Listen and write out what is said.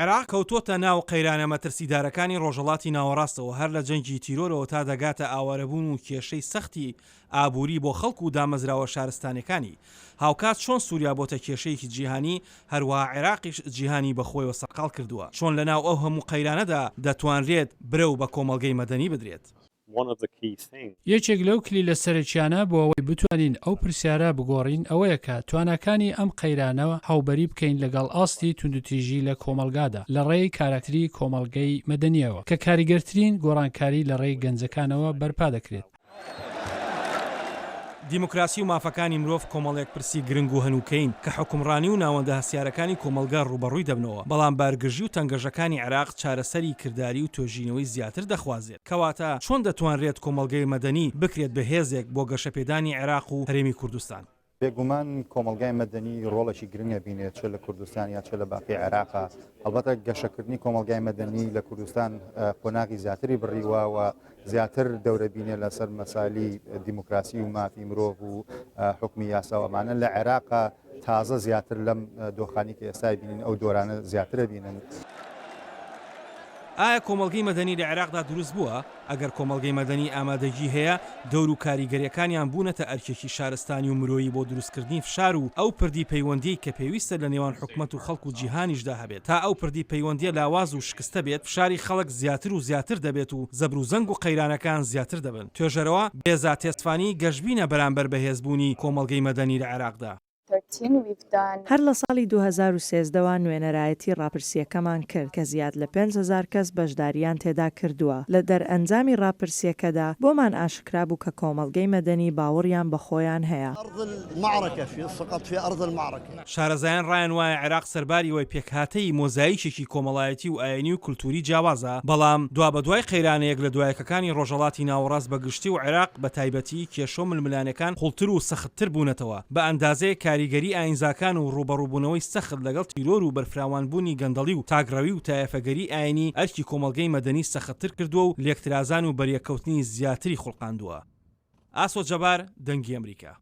عێراق کەوتۆتە ناو قەیرانە مەترسیدارەکانی ڕۆژهەڵاتی ناوەڕاستەوە هەر لە جەنگی تیرۆرەوە تا دەگاتە ئاوارەبوون و کێشەی سەختی ئابووری بۆ خەڵک و دامەزراوە شارستانەکانی. هاوکات چۆن سووریا بۆتە کێشەیەکی جیهانی، هەروەها عێراقیش جیهانی بەخۆیەوە سەرقاڵ کردووە. چۆن لەناو ئەو هەموو قەیرانەدا دەتوانرێت برەو بە کۆمەڵگەی مەدەنی بدرێت. یەکێک لەو کلی لە سەرچیانە بۆ ئەوەی بتوانین ئەو پرسیارە بگۆڕین ئەوەیە کە تواناکانی ئەم قەیرانەوە هاوبەری بکەین لەگەڵ ئاستی توندوتیژی لە کۆمەلگادا لە ڕێی کارکتری کۆمەلگەی مەدەنیەوە کە کاریگەرترین گۆڕانکاری لە ڕێی گەنجەکانەوە بەرپا دەکرێت. دیموکراسی و مافەکانی مرۆڤ کۆمەڵێک پرسی گرنگ و هەنووکەین کە حکومڕانی و ناوەندە هەسیارەکانی کۆمەلگا ڕوبەڕووی دەبنەوە، بەڵام بارگژی و تەنگەژەکانی عێراق چارەسەری کردداری و تۆژینەوەی زیاتر دەخوازێت. کەواتە چۆن دەتوانرێت کۆمەلگەی مەدەنی بکرێت بە هێزێک بۆ گەشەپێدانی عێراق و هەرێمی کوردستان؟ بێگومان کۆمەلگای مەدەنی ڕۆڵێکی گرنگە بینێت چ لە کوردستان یا چ لە باقی عێراقا. هەڵبەتە گەشەکردنی کۆمەلگای مەدەنی لە کوردستان قۆناغی زیاتری بڕیوە و زیاتر دەورە بینێ لەسەر مەسالی دیموکراسی و مافی مرۆڤ و حکمی یاساوەمانە لە عێراقا تازە زیاتر لەم دۆخانی کە ئێستا بینین ئەو دۆرانە زیاترە بینن. ئایا کۆمەلگەی مەدەنی لە عێراقدا دروست بووە؟ ئەگەر کۆمەلگەی مەدەنی ئامادەگی هەیە، دەور و کاریگەریەکانیان بوونەتە ئەرکێکی شارستانی و مرۆیی بۆ دروستکردنی فشار و ئەو پردی پەیوەندی کە پێویستە لە نێوان حکومەت و خەڵک و جیهانیشدا هەبێت. تا ئەو پردی پەیوەندیە لاواز و شکستە بێت، فشاری خەڵک زیاتر و زیاتر دەبێت و زەبر و زەنگ و قەیرانەکان زیاتر دەبن. توێژەرەوە بێزا تێستفانی گەشتبینە بەرامبەر بەهێزبوونی کۆمەلگەی مەدەنی لە عێراقدا. هەر لە ساڵی 2013ەوە نوێنەرایەتی ڕاپرسیەکەمان کرد کە زیاد لە 5,000 کەس بەشداریان تێدا کردووە. لە دەرئەنجامی ڕاپرسیەکەدا بۆمان ئاشکرا بوو کە کۆمەلگەی مەدەنی باوەڕیان بە خۆیان هەیە. شارەزایان ڕایان وایە عێراق سەرباری وی پێکهاتەی مۆزاییکێکی کۆمەڵایەتی و ئاینی و کولتوری جیاوازە، بەڵام دوا بەدوای قەیرانەیەک لە دوایەکەکانی ڕۆژهەڵاتی ناوەڕاست بەگشتی و عێراق بە تایبەتی کێشە و ململانەکان قوڵتر و سەختتر بوونەتەوە بە ئەندازەیە کاریگەری ئاینزاکان و ڕوبەڕووبوونەوەی سەخت لەگەڵ تیرۆر و بەرفراوانبوونی گەندەڵی و تاگڕەوی و تایەفەگەری ئاینی ئەرکی کۆمەلگەی مەدەنی سەختتر کردووە و لێکترازان و بەریەکەوتنی زیاتری خوڵقاندووە. ئاسۆ جەبار، دەنگی ئەمریکا.